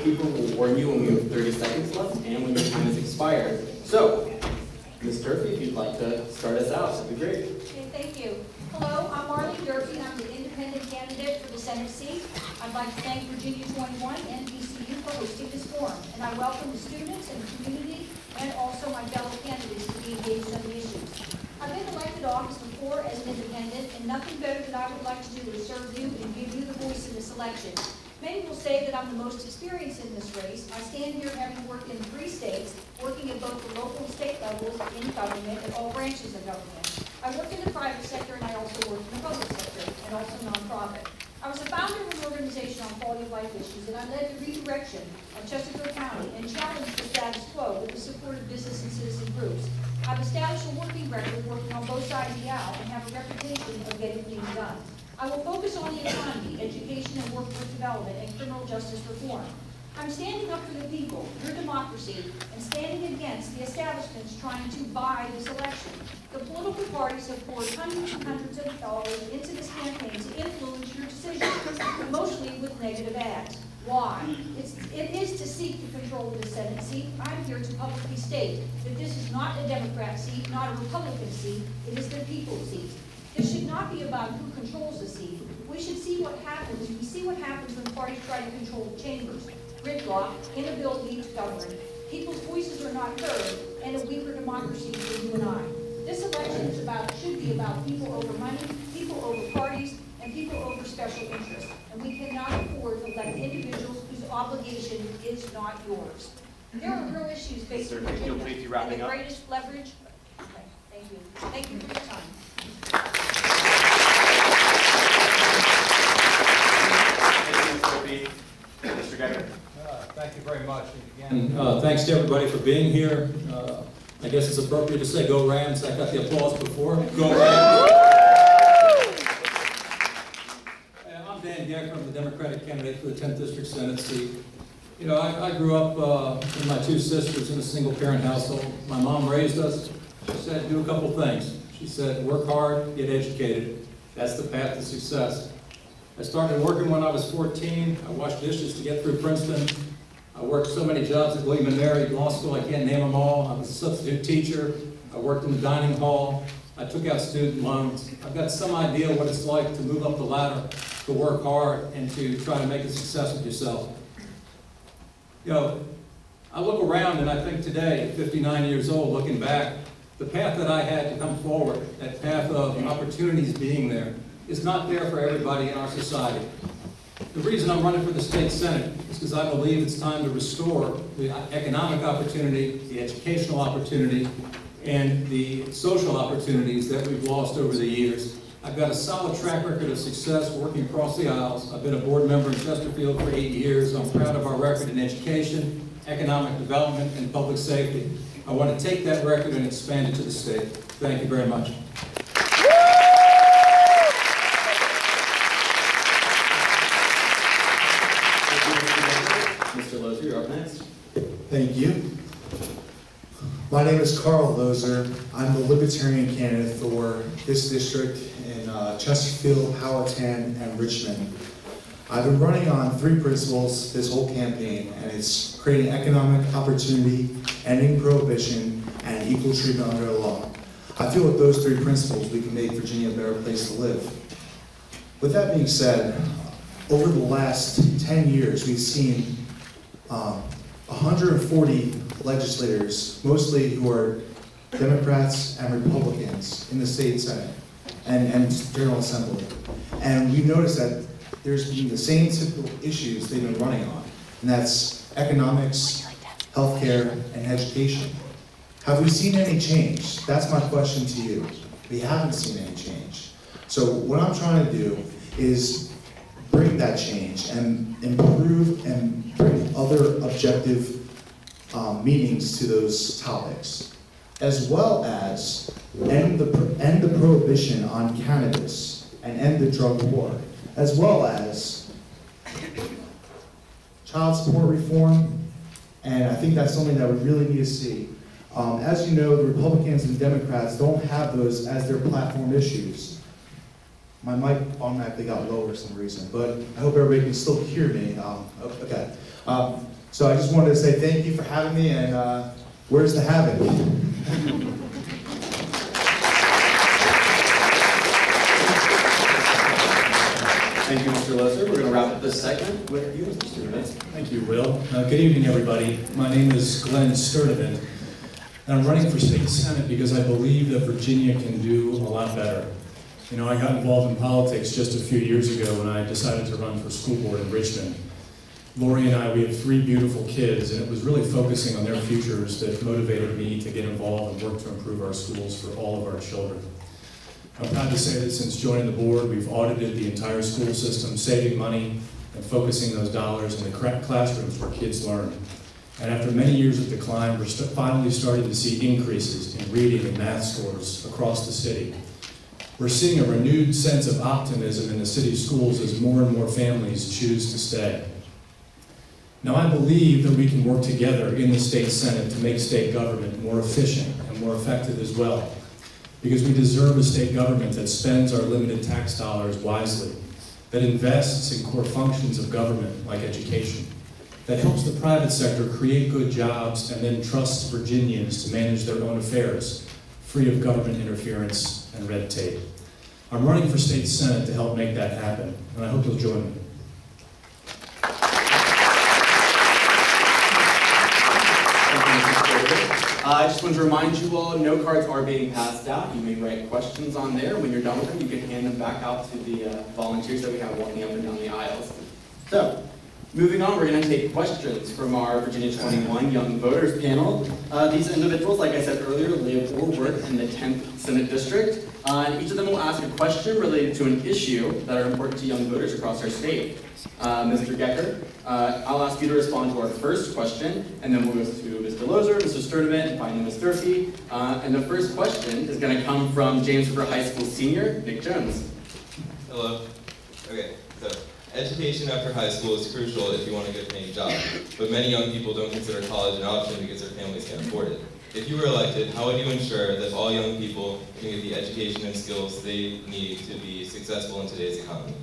housekeeper will warn you when we have 30 seconds left and when your time has expired. So, Ms. Durfee, if you'd like to start us out, that'd be great. Okay, thank you. Hello, I'm Marleen Durfee, and I'm the independent candidate for the Senate seat. I'd like to thank Virginia21 and VCU for hosting this forum, and I welcome the students and the community and also my fellow candidates to be engaged on the issues. I've been elected to office before as an independent, and nothing better that I would like to do is serve you and give you the voice in this election. Many will say that I'm the most experienced in this race. I stand here having worked in 3 states, working at both the local and state levels in government and all branches of government. I worked in the private sector and I also worked in the public sector and also nonprofit. I was a founder of an organization on quality of life issues, and I led the redirection of Chesterfield County and challenged the status quo with the support of business and citizen groups. I've established a working record working on both sides of the aisle and have a reputation of getting things done. I will focus on the economy, education and workforce development, and criminal justice reform. I'm standing up for the people, your democracy, and standing against the establishments trying to buy this election. The political parties have poured hundreds and hundreds of dollars into this campaign to influence your decisions, mostly with negative ads. Why? It is to seek to control the Senate seat. I'm here to publicly state that this is not a Democrat seat, not a Republican seat. It is the people's seat. This should not be about who controls the seat. We should see what happens. We see what happens when parties try to control the chambers. Gridlock, inability to govern. People's voices are not heard, and a weaker democracy for you and I. This election should be about people over money, people over parties, and people over special interests. And we cannot afford to elect individuals whose obligation is not yours. There are real issues facing Virginia, and the greatest leverage. Okay, thank you. Thank you for your time. Mr. Gecker. Thank you very much. And again, thanks to everybody for being here. I guess it's appropriate to say go Rams. I got the applause before. Go Rams. I'm Dan Gecker. I'm the Democratic candidate for the 10th District Senate seat. You know, I grew up with my 2 sisters in a single-parent household. My mom raised us. She said, do a couple things. She said, work hard, get educated. That's the path to success. I started working when I was 14. I washed dishes to get through Princeton. I worked so many jobs at William & Mary Law School, I can't name them all. I was a substitute teacher. I worked in the dining hall. I took out student loans. I've got some idea what it's like to move up the ladder, to work hard, and to try to make a success of yourself. You know, I look around and I think today, at 59 years old, looking back, the path that I had to come forward, that path of opportunities being there, is not there for everybody in our society. The reason I'm running for the state senate is because I believe it's time to restore the economic opportunity, the educational opportunity, and the social opportunities that we've lost over the years. I've got a solid track record of success working across the aisles. I've been a board member in Chesterfield for 8 years. I'm proud of our record in education, economic development, and public safety. I want to take that record and expand it to the state. Thank you very much. Mr. Lozer, you're up next. Thank you. My name is Carl Lozer. I'm the Libertarian candidate for this district in Chesterfield, Powhatan, and Richmond. I've been running on 3 principles this whole campaign, and it's creating economic opportunity, ending prohibition, and equal treatment under the law. I feel with those 3 principles we can make Virginia a better place to live. With that being said, over the last 10 years we've seen 140 legislators, mostly who are Democrats and Republicans in the state Senate and General Assembly. And we've noticed that there's been the same typical issues they've been running on, and that's economics, healthcare, and education. Have we seen any change? That's my question to you. We haven't seen any change. So what I'm trying to do is bring that change and improve and bring other objective meanings to those topics, as well as end the prohibition on cannabis and end the drug war, as well as child support reform, and I think that's something that we really need to see. As you know, the Republicans and Democrats don't have those as their platform issues. My mic automatically got low for some reason, but I hope everybody can still hear me. Okay. So I just wanted to say thank you for having me, and where's the habit? Thank you, Mr. Loser. We're going to wrap up this segment with you, Mr. Sturtevant. Thank you, Will. Good evening, everybody. My name is Glen Sturtevant, and I'm running for state senate because I believe that Virginia can do a lot better. You know, I got involved in politics just a few years ago when I decided to run for school board in Richmond. Lori and I, we have 3 beautiful kids, and it was really focusing on their futures that motivated me to get involved and work to improve our schools for all of our children. I'm proud to say that since joining the board, we've audited the entire school system, saving money and focusing those dollars in the classrooms where kids learn. And after many years of decline, we're finally starting to see increases in reading and math scores across the city. We're seeing a renewed sense of optimism in the city schools as more and more families choose to stay. Now, I believe that we can work together in the state senate to make state government more efficient and more effective as well, because we deserve a state government that spends our limited tax dollars wisely, that invests in core functions of government like education, that helps the private sector create good jobs and then trusts Virginians to manage their own affairs, free of government interference and red tape. I'm running for state senate to help make that happen, and I hope you'll join me. I just want to remind you all, note cards are being passed out. You may write questions on there. When you're done with them, you can hand them back out to the volunteers that we have walking up and down the aisles. So, moving on, we're going to take questions from our Virginia21 Young Voters panel. These individuals, like I said earlier, live or work in the 10th Senate District. And each of them will ask a question related to an issue that are important to young voters across our state. Mr. Gecker, I'll ask you to respond to our first question, and then we'll go to Mr. Loser, Mr. Sturtevant, and finally Ms. Durfee. And the first question is going to come from James River High School senior, Nick Jones. Hello. Okay, so education after high school is crucial if you want a good paying job, but many young people don't consider college an option because their families can't afford it. If you were elected, how would you ensure that all young people can get the education and skills they need to be successful in today's economy?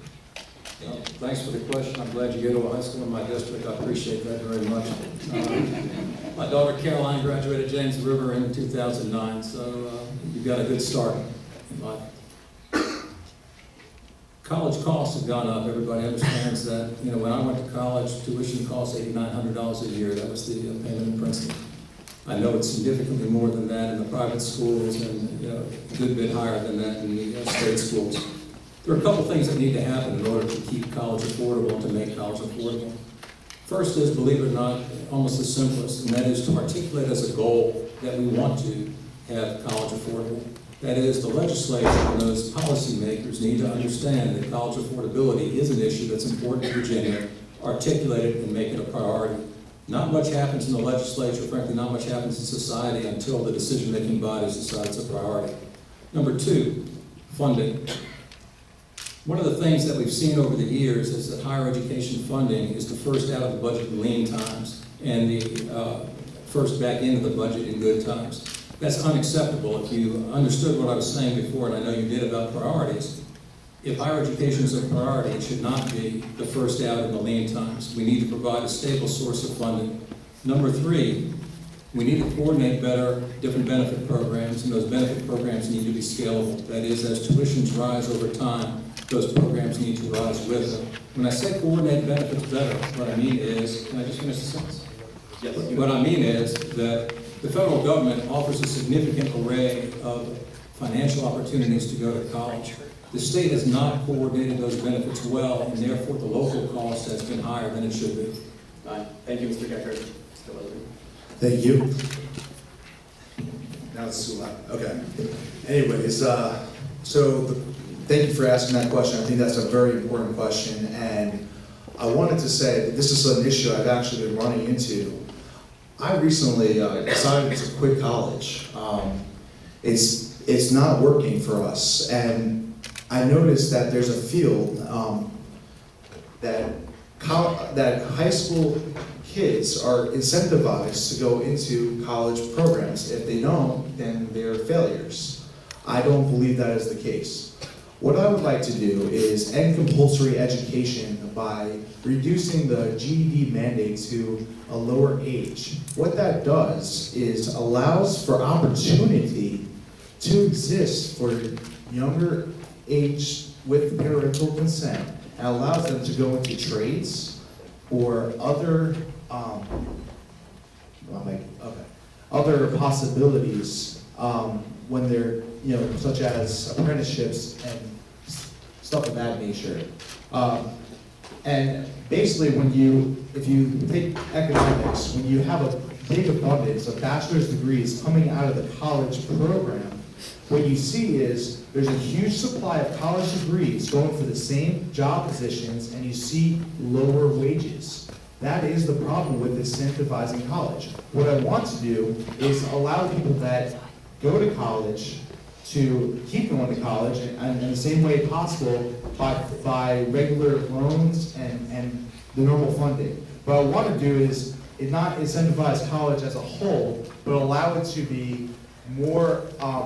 Thanks for the question. I'm glad you go to a high school in my district. I appreciate that very much. My daughter Caroline graduated James River in 2009, so you've got a good start in life. College costs have gone up. Everybody understands that. You know, when I went to college, tuition cost $8,900 a year. That was the payment in Princeton. I know it's significantly more than that in the private schools, and you know, a good bit higher than that in the state schools. There are a couple things that need to happen in order to keep college affordable and to make college affordable. First is, believe it or not, almost the simplest, and that is to articulate as a goal that we want to have college affordable. That is, the legislature and those policymakers need to understand that college affordability is an issue that's important to Virginia, articulate it and make it a priority. Not much happens in the legislature, frankly, not much happens in society until the decision-making bodies decide it's a priority. Number 2, funding. One of the things that we've seen over the years is that higher education funding is the first out of the budget in lean times and the first back into the budget in good times. That's unacceptable. If you understood what I was saying before, and I know you did about priorities, if higher education is a priority, it should not be the first out in the lean times. We need to provide a stable source of funding. Number 3, we need to coordinate better different benefit programs, and those benefit programs need to be scalable. That is, as tuitions rise over time, those programs need to rise with them. When I say coordinate benefits better, what I mean is, can I just finish the sentence? Yes. What I mean is that the federal government offers a significant array of financial opportunities to go to college. The state has not coordinated those benefits well, and therefore the local cost has been higher than it should be. Thank you, Mr. Gecker. Thank you. Now it's too loud. Okay. Anyways, thank you for asking that question. I think that's a very important question, and I wanted to say that this is an issue I've actually been running into. I recently decided to quit college. It's not working for us, and I noticed that there's a field that high school kids are incentivized to go into college programs. If they don't, then they're failures. I don't believe that is the case. What I would like to do is end compulsory education by reducing the GED mandate to a lower age. What that does is allows for opportunity to exist for younger age with parental consent, and allows them to go into trades or other other possibilities when they're, such as apprenticeships and stuff of that nature. And basically, if you take economics, when you have a big abundance of bachelor's degrees coming out of the college program, what you see is there's a huge supply of college degrees going for the same job positions, and you see lower wages. That is the problem with incentivizing college. What I want to do is allow people that go to college to keep going to college in the same way possible by regular loans and the normal funding. What I want to do is not incentivize college as a whole, but allow it to be more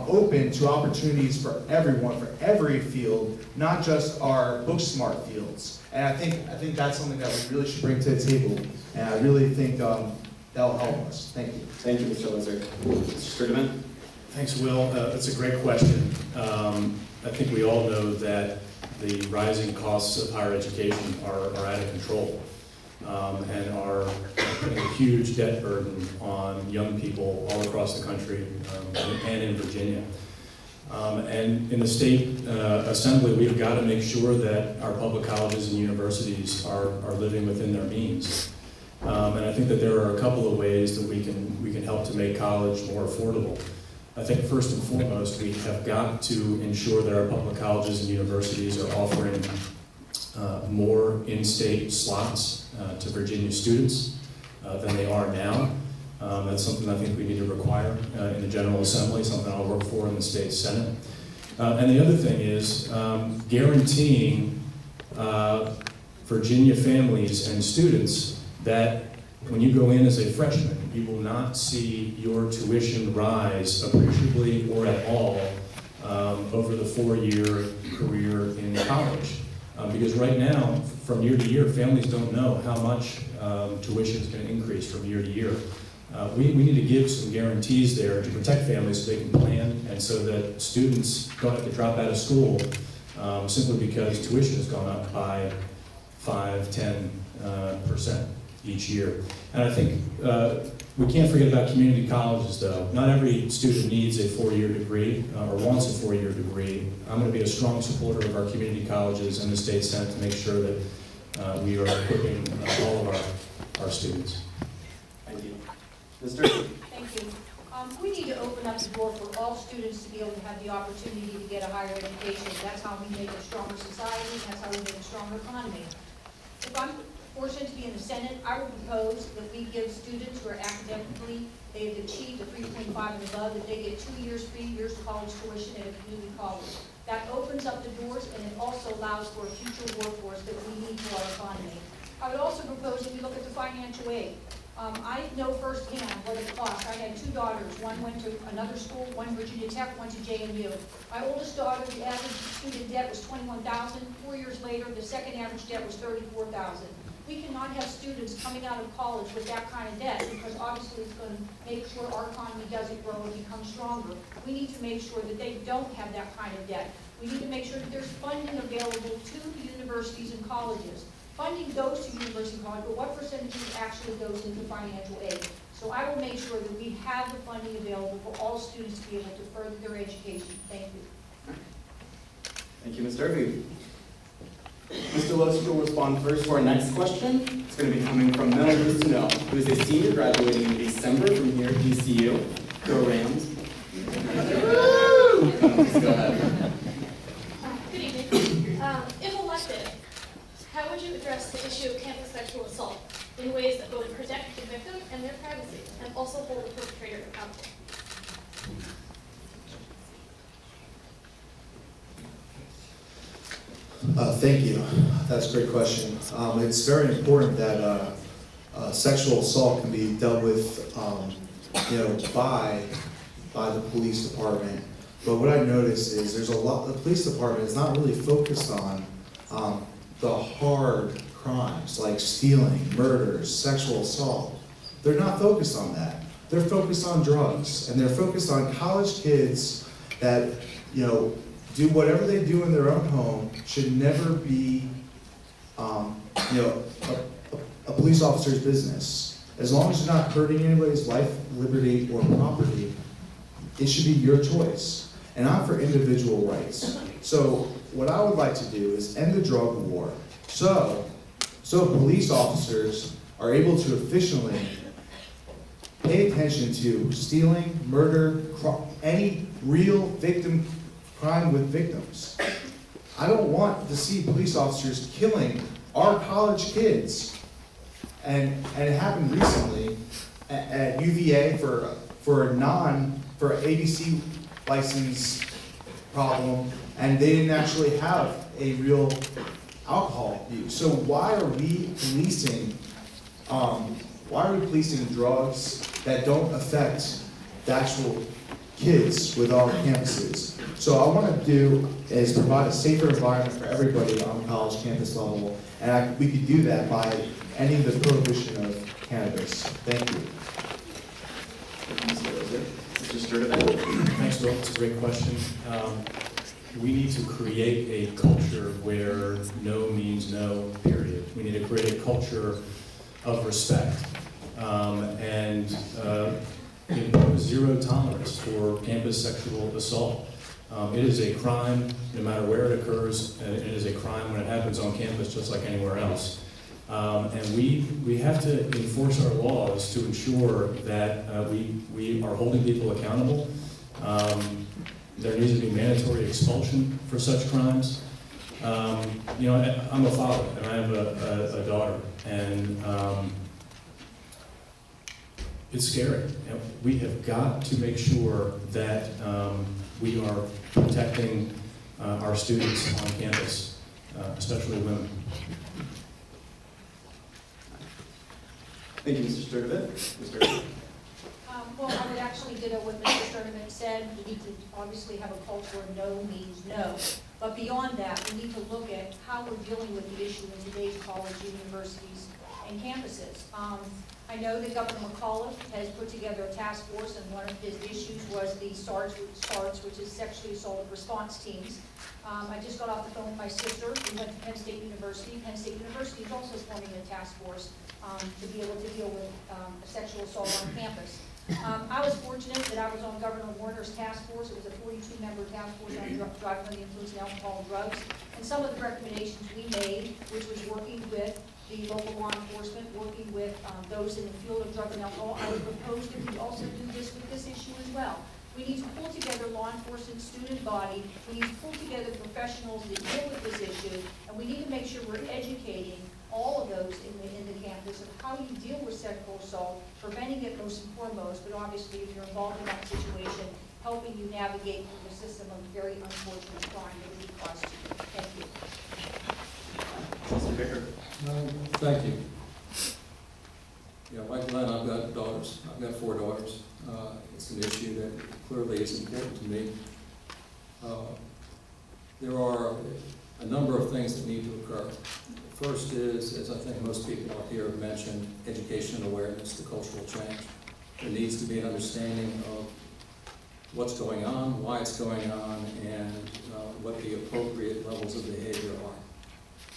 open to opportunities for everyone, for every field, not just our book smart fields. And I think that's something that we really should bring to the table. And I really think that'll help us. Thank you. Thank you, Mr. Lizard. Mr. Sturtevant? Thanks, Will. That's a great question. I think we all know that the rising costs of higher education are out of control and are putting a huge debt burden on young people all across the country and in Virginia. And in the state assembly, we've got to make sure that our public colleges and universities are living within their means. And I think that there are a couple of ways that we can help to make college more affordable. I think first and foremost, we have got to ensure that our public colleges and universities are offering more in-state slots to Virginia students than they are now. That's something I think we need to require in the General Assembly, something I'll work for in the state Senate. And the other thing is guaranteeing Virginia families and students that when you go in as a freshman, you will not see your tuition rise appreciably or at all over the four-year career in college. Because right now, from year to year, families don't know how much tuition is going to increase from year to year. We need to give some guarantees there to protect families so they can plan and so that students don't have to drop out of school simply because tuition has gone up by 5–10% each year. And I think we can't forget about community colleges, though. Not every student needs a four-year degree or wants a four-year degree. I'm going to be a strong supporter of our community colleges and the state Senate to make sure that we are equipping all of our students. Thank you. Mr. Thank you. We need to open up the door for all students to be able to have the opportunity to get a higher education. That's how we make a stronger society, and that's how we make a stronger economy. If I'm fortunate to be in the Senate, I would propose that we give students who are academically, they have achieved a 3.5 and above, that they get 2 years, 3 years of college tuition at a community college. That opens up the doors, and it also allows for a future workforce that we need for our economy. I would also propose that we look at the financial aid. I know firsthand what it costs. I had two daughters. One went to another school, one Virginia Tech, one to JMU. My oldest daughter, the average student debt was $21,000. 4 years later, the second average debt was $34,000. We cannot have students coming out of college with that kind of debt because obviously it's going to make sure our economy doesn't grow and become stronger. We need to make sure that they don't have that kind of debt. We need to make sure that there's funding available to the universities and colleges. Funding goes to university and college, but what percentage actually goes into financial aid? So I will make sure that we have the funding available for all students to be able to further their education. Thank you. Thank you, Ms. Durfee. Mr. Lewis will respond first to our next question. It's going to be coming from Mel Lucino, who is a senior graduating in December from here at ECU. Go Rams. Please go ahead. Good evening. If elected, how would you address the issue of campus sexual assault in ways that both protect the victim and their privacy and also hold the perpetrator accountable? Thank you. That's a great question. It's very important that sexual assault can be dealt with, by the police department. But what I noticed is there's a lot, the police department is not really focused on the hard crimes like stealing, murders, sexual assault. They're not focused on that. They're focused on drugs, and they're focused on college kids that, you know, do whatever they do in their own home should never be, you know, a police officer's business. As long as you're not hurting anybody's life, liberty, or property, it should be your choice. And I'm for individual rights. So what I would like to do is end the drug war so police officers are able to efficiently pay attention to stealing, murder, any real victim crime with victims. I don't want to see police officers killing our college kids. And it happened recently at UVA for ABC license problem, and they didn't actually have a real alcohol use. So why are we policing drugs that don't affect the actual kids with our campuses? So I want to do is provide a safer environment for everybody on the college campus level, and we could do that by ending the prohibition of cannabis. Thank you. Mr. Sturtevant. Thanks, Bill. It's a great question. We need to create a culture where no means no, period. We need to create a culture of respect and impose zero tolerance for campus sexual assault. It is a crime no matter where it occurs, and it is a crime when it happens on campus just like anywhere else. And we have to enforce our laws to ensure that we are holding people accountable. There needs to be mandatory expulsion for such crimes. You know, I'm a father and I have a daughter, and it's scary. You know, we have got to make sure that we are protecting our students on campus, especially women. Thank you, Mr. Sturtevant. Mr. Well, I would actually ditto what Mr. Sturtevant said. We need to obviously have a culture of no means no. But beyond that, we need to look at how we're dealing with the issue in today's college, universities, and campuses. I know that Governor McAuliffe has put together a task force, and one of his issues was the SARS, which is Sexually Assaulted Response Teams. I just got off the phone with my sister, who went to Penn State University. Penn State University is also forming a task force to be able to deal with sexual assault on campus. I was fortunate that I was on Governor Warner's task force. It was a 42-member task force on driving under the influence of alcohol and drugs. And some of the recommendations we made, which was working with the local law enforcement, working with those in the field of drug and alcohol, I would propose that we also do this with this issue as well. We need to pull together law enforcement student body. We need to pull together professionals that deal with this issue, and we need to make sure we're educating all of those in the campus of how you deal with sexual assault, preventing it most and foremost, but obviously if you're involved in that situation, helping you navigate through the system of very unfortunate crime that we cause to you. Thank you. Mr. Gecker. Thank you. Yeah, like Glen, I've got daughters. I've got 4 daughters. It's an issue that clearly is important to me. There are a number of things that need to occur. First is, as I think most people out here have mentioned, education and awareness, the cultural change. There needs to be an understanding of what's going on, why it's going on, and what the appropriate levels of behavior are.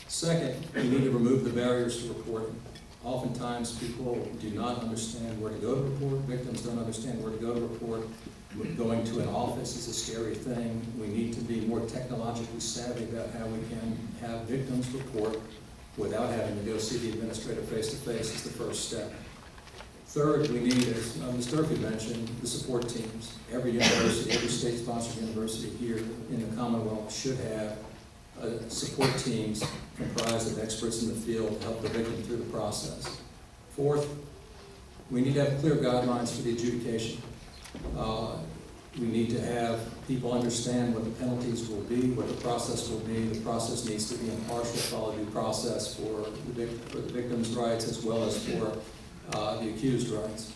Second, we need to remove the barriers to reporting. Oftentimes people do not understand where to go to report, victims don't understand where to go to report. Going to an office is a scary thing. We need to be more technologically savvy about how we can have victims report without having to go see the administrator face-to-face is the first step. Third, we need, as Ms. Durfee mentioned, the support teams. Every university, every state-sponsored university here in the Commonwealth should have support teams comprised of experts in the field to help the victim through the process. Fourth, we need to have clear guidelines for the adjudication. We need to have people understand what the penalties will be, what the process will be. The process needs to be impartial, follow due process for the victim's rights as well as for the accused rights.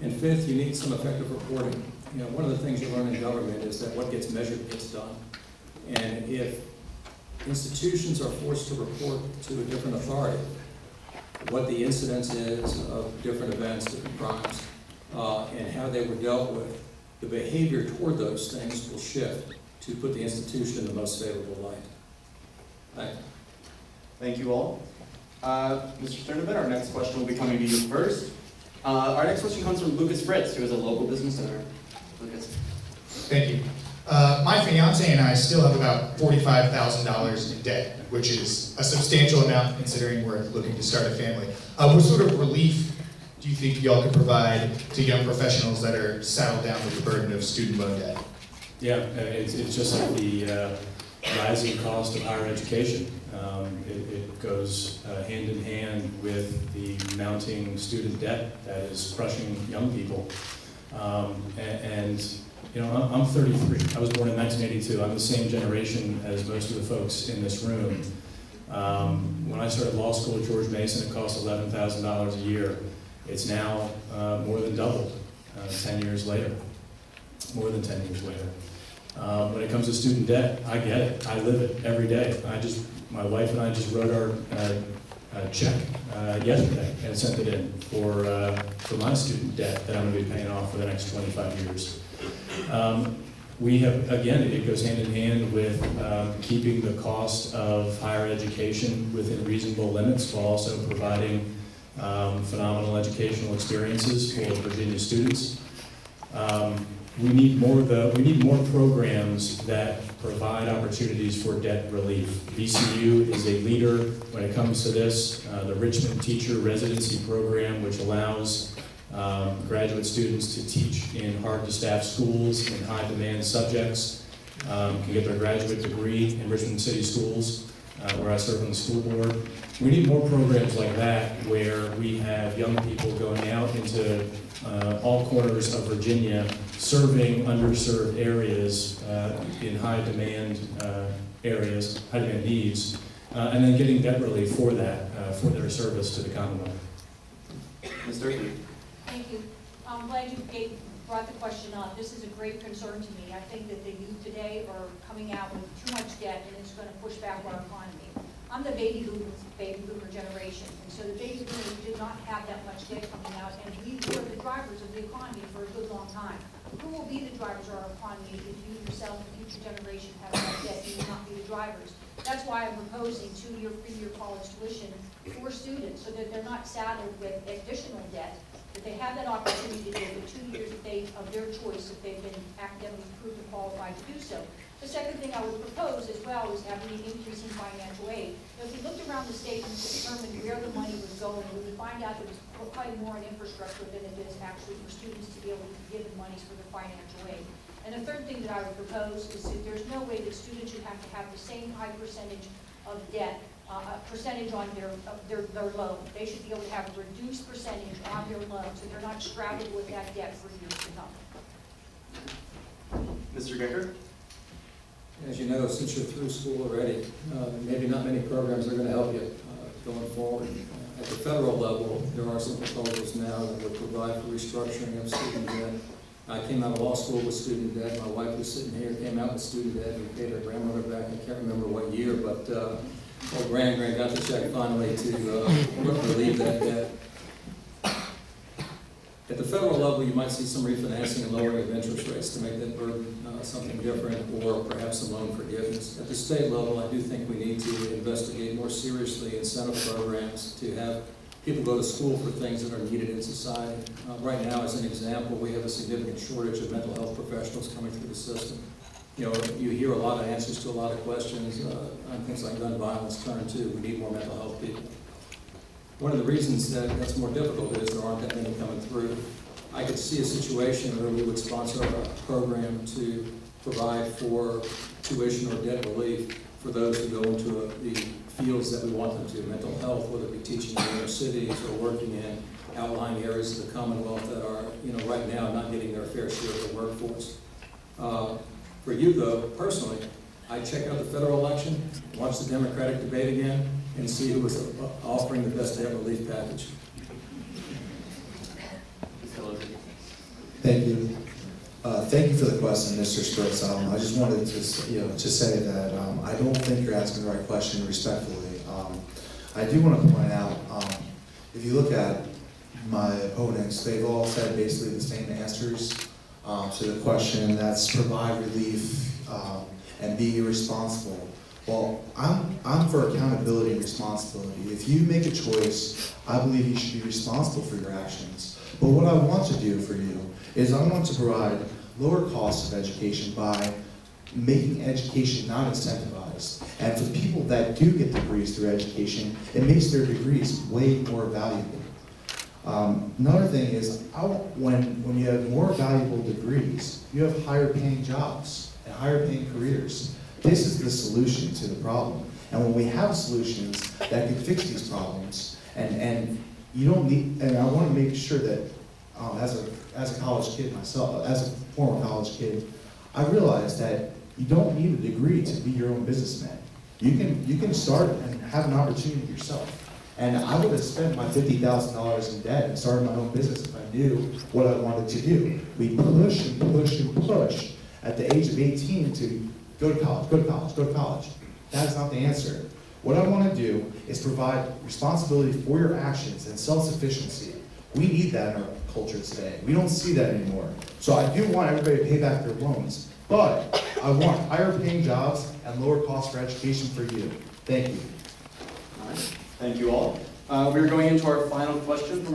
And fifth, you need some effective reporting. you know, one of the things you learn in government is that what gets measured gets done. And if institutions are forced to report to a different authority what the incidence is of different events, different crimes, and how they were dealt with, the behavior toward those things will shift to put the institution in the most favorable light. Thank you. Thank you all. Mr. Sturtevant, our next question will be coming to you first. Our next question comes from Lucas Fritz, who is a local business owner. Lucas. Thank you. My fiance and I still have about $45,000 in debt, which is a substantial amount considering we're looking to start a family. What sort of relief do you think y'all could provide to young professionals that are saddled down with the burden of student loan debt? Yeah, it's just like the rising cost of higher education. It goes hand in hand with the mounting student debt that is crushing young people. And you know, I'm 33. I was born in 1982. I'm the same generation as most of the folks in this room. When I started law school at George Mason, it cost $11,000 a year. It's now more than doubled 10 years later, more than 10 years later. When it comes to student debt, I get it. I live it every day. My wife and I just wrote our check yesterday and sent it in for my student debt that I'm going to be paying off for the next 25 years. We have, again, it goes hand in hand with keeping the cost of higher education within reasonable limits while also providing phenomenal educational experiences for Virginia students. We need more programs that provide opportunities for debt relief. VCU is a leader when it comes to this. The Richmond Teacher Residency Program, which allows graduate students to teach in hard-to-staff schools in high-demand subjects, can get their graduate degree in Richmond City Schools, where I serve on the school board. We need more programs like that where we have young people going out into all corners of Virginia, serving underserved areas in high-demand areas, high-demand needs, and then getting debt relief for that, for their service to the Commonwealth. Ms. Durfee. Thank you. I'm glad you brought the question up. This is a great concern to me. I think that the youth today are coming out with too much debt, and it's going to push back our economy. I'm the baby boomer generation, and so the baby boomers did not have that much debt coming out, and we were the drivers of the economy for a good long time. Who will be the drivers of our economy if you yourself, the future generation, have that debt? You will not be the drivers. That's why I'm proposing 2-year, 3-year college tuition for students, so that they're not saddled with additional debt, that they have that opportunity to get the 2 years of their choice if they've been academically proven qualified to do so. The second thing I would propose as well is having an increase in financial aid. If we looked around the state and determined where the money was going, we would find out that it's probably more in infrastructure than it is actually for students to be able to be given monies for their financial aid. And the third thing that I would propose is that there's no way that students should have to have the same high percentage of debt, percentage on their loan. They should be able to have a reduced percentage on their loan so they're not straddled with that debt for years to come. Mr. Gecker. As you know, since you're through school already, maybe not many programs are going to help you going forward. At the federal level, there are some proposals now that would provide for restructuring of student debt. I came out of law school with student debt. My wife was sitting here, came out with student debt. We paid her grandmother back. I can't remember what year, but old Grand got the check finally to relieve that debt. At the federal level, you might see some refinancing and lowering of interest rates to make that burden something different, or perhaps some loan forgiveness. At the state level, I do think we need to investigate more seriously incentive programs to have people go to school for things that are needed in society. Right now, as an example, we have a significant shortage of mental health professionals coming through the system. You know, you hear a lot of answers to a lot of questions on things like gun violence, turn to, we need more mental health people. One of the reasons that that's more difficult is there aren't that many coming through. I could see a situation where we would sponsor a program to provide for tuition or debt relief for those who go into the fields that we want them to, mental health, whether it be teaching in inner cities or working in outlying areas of the Commonwealth that are, you know, right now not getting their fair share of the workforce. For you, though, personally, I'd check out the federal election, watch the Democratic debate again, and see who was offering the best debt relief package. Thank you. Thank you for the question, Mr. Spritz. I just wanted to say that I don't think you're asking the right question respectfully. I do want to point out, if you look at my opponents, they've all said basically the same answers to the question, and that's provide relief and be responsible. Well, I'm for accountability and responsibility. If you make a choice, I believe you should be responsible for your actions. But what I want to do for you is I want to provide lower costs of education by making education not incentivized. And for people that do get degrees through education, it makes their degrees way more valuable. Another thing is, when you have more valuable degrees, you have higher paying jobs and higher paying careers. This is the solution to the problem. And when we have solutions that can fix these problems, and you don't need, and I want to make sure that as a college kid myself, as a former college kid, I realized that you don't need a degree to be your own businessman. You can start and have an opportunity yourself. And I would have spent my $50,000 in debt and started my own business if I knew what I wanted to do. We push and push and push at the age of 18 to go to college, go to college, go to college. That is not the answer. What I want to do is provide responsibility for your actions and self-sufficiency. We need that in our culture today. We don't see that anymore. So I do want everybody to pay back their loans, but I want higher paying jobs and lower costs for education for you. Thank you. All right. Thank you all. We're going into our final question from